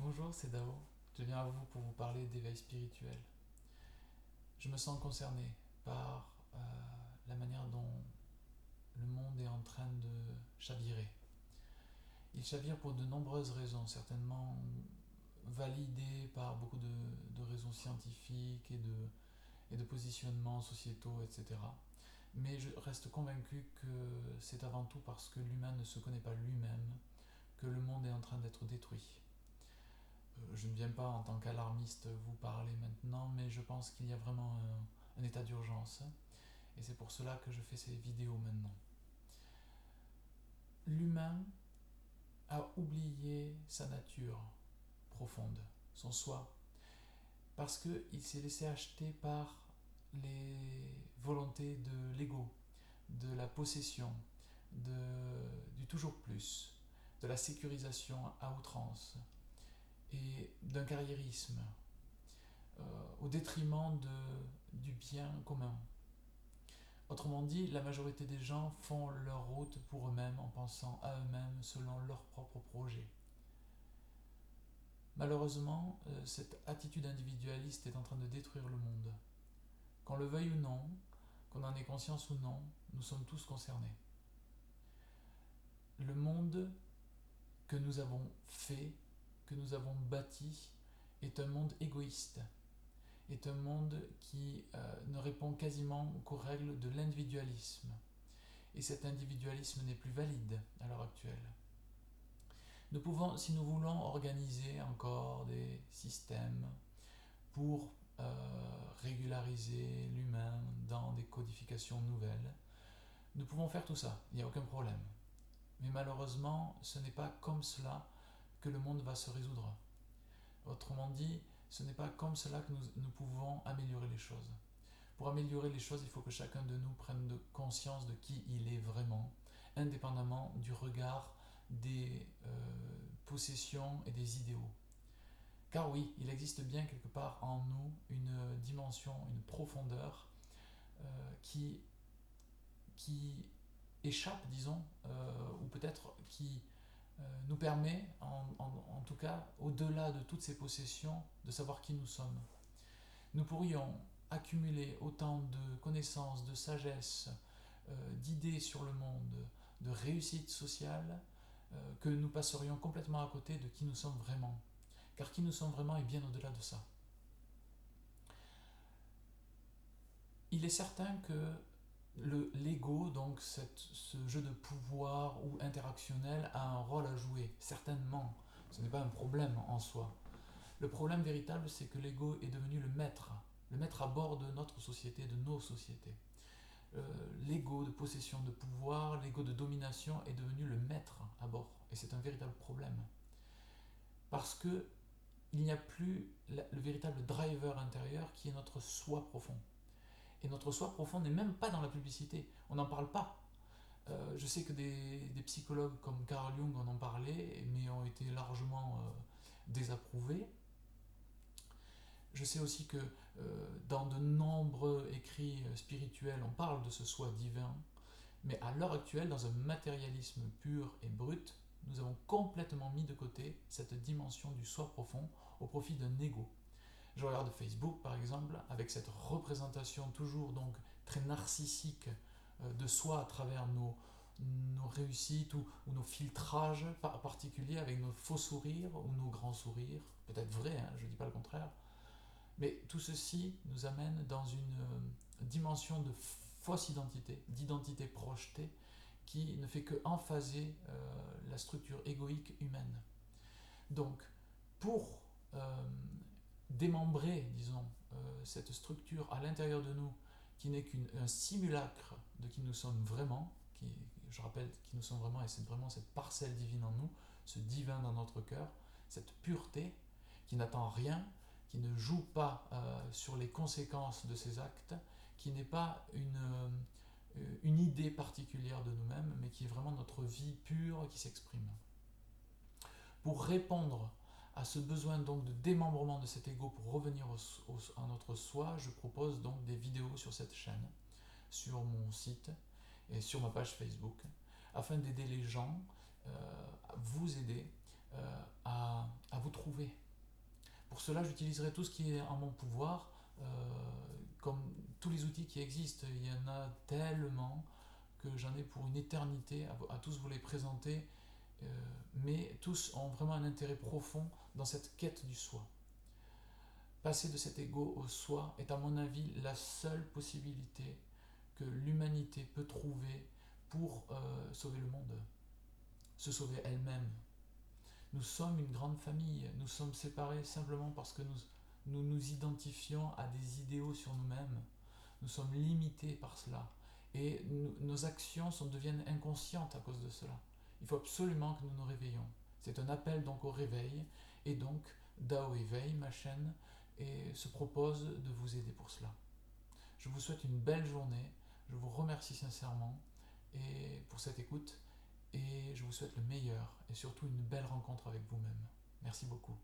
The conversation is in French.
Bonjour, c'est Dao. Je viens à vous pour vous parler d'éveil spirituel. Je me sens concerné par la manière dont le monde est en train de chavirer. Il chavire pour de nombreuses raisons, certainement validées par beaucoup de raisons scientifiques et de positionnements sociétaux, etc. Mais je reste convaincu que c'est avant tout parce que l'humain ne se connaît pas lui-même que le monde est en train d'être détruit. Je ne viens pas en tant qu'alarmiste vous parler maintenant, mais je pense qu'il y a vraiment un état d'urgence. Et c'est pour cela que je fais ces vidéos maintenant. L'humain a oublié sa nature profonde, son soi, parce qu'il s'est laissé acheter par les volontés de l'ego, de la possession, du toujours plus, de la sécurisation à outrance et d'un carriérisme au détriment du bien commun. Autrement dit, la majorité des gens font leur route pour eux-mêmes en pensant à eux-mêmes selon leurs propres projets. Malheureusement, cette attitude individualiste est en train de détruire le monde. Qu'on le veuille ou non, qu'on en ait conscience ou non, nous sommes tous concernés. Le monde que nous avons fait, que nous avons bâti, est un monde égoïste, est un monde qui ne répond quasiment qu'aux règles de l'individualisme. Et cet individualisme n'est plus valide à l'heure actuelle. Nous pouvons, si nous voulons organiser encore des systèmes pour régulariser l'humain dans des codifications nouvelles, nous pouvons faire tout ça, il n'y a aucun problème. Mais malheureusement, ce n'est pas comme cela que le monde va se résoudre. Autrement dit, ce n'est pas comme cela que nous pouvons améliorer les choses. Pour améliorer les choses, il faut que chacun de nous prenne conscience de qui il est vraiment, indépendamment du regard des possessions et des idéaux. Car oui, il existe bien quelque part en nous une dimension, une profondeur qui échappe, disons, ou peut-être qui nous permet, en tout cas, au-delà de toutes ces possessions, de savoir qui nous sommes. Nous pourrions accumuler autant de connaissances, de sagesse, d'idées sur le monde, de réussite sociale, que nous passerions complètement à côté de qui nous sommes vraiment. Car qui nous sommes vraiment est bien au-delà de ça. Il est certain que l'ego, donc ce jeu de pouvoir ou interactionnel, a un rôle à jouer, certainement. Ce n'est pas un problème en soi. Le problème véritable, c'est que l'ego est devenu le maître à bord de notre société, de nos sociétés. L'ego de possession de pouvoir, l'ego de domination est devenu le maître à bord. Et c'est un véritable problème. Parce que il n'y a plus le véritable driver intérieur qui est notre soi profond. Et notre soi profond n'est même pas dans la publicité. On n'en parle pas. Je sais que des psychologues comme Carl Jung en ont parlé, mais ont été largement désapprouvés. Je sais aussi que dans de nombreux écrits spirituels, on parle de ce soi divin, mais à l'heure actuelle, dans un matérialisme pur et brut, nous avons complètement mis de côté cette dimension du soi profond au profit d'un ego. Je regarde Facebook par exemple, avec cette représentation toujours donc très narcissique de soi à travers nos réussites ou nos filtrages particuliers avec nos faux sourires ou nos grands sourires, peut-être vrais, hein, je ne dis pas le contraire. Mais tout ceci nous amène dans une dimension de fausse identité, d'identité projetée, qui ne fait que emphaser la structure égoïque humaine. Donc, pour démembrer, disons, cette structure à l'intérieur de nous, qui n'est qu'un simulacre de qui nous sommes vraiment, je rappelle qui nous sommes vraiment, et c'est vraiment cette parcelle divine en nous, ce divin dans notre cœur, cette pureté qui n'attend rien, qui ne joue pas sur les conséquences de ses actes, qui n'est pas une idée particulière de nous-mêmes, mais qui est vraiment notre vie pure qui s'exprime. Pour répondre à ce besoin donc de démembrement de cet ego pour revenir à notre soi, je propose donc des vidéos sur cette chaîne, sur mon site et sur ma page Facebook, afin d'aider les gens, à vous aider à vous trouver trouver. Pour cela, j'utiliserai tout ce qui est en mon pouvoir, comme tous les outils qui existent. Il y en a tellement que j'en ai pour une éternité à tous vous les présenter, mais tous ont vraiment un intérêt profond dans cette quête du soi. Passer de cet ego au soi est à mon avis la seule possibilité que l'humanité peut trouver pour sauver le monde, se sauver elle-même. Nous sommes une grande famille, nous sommes séparés simplement parce que nous nous identifions à des idéaux sur nous-mêmes. Nous sommes limités par cela et nos actions deviennent inconscientes à cause de cela. Il faut absolument que nous nous réveillons. C'est un appel donc au réveil et donc Dao Éveil, ma chaîne, et se propose de vous aider pour cela. Je vous souhaite une belle journée, je vous remercie sincèrement et pour cette écoute et je vous souhaite le meilleur et surtout une belle rencontre avec vous-même. Merci beaucoup.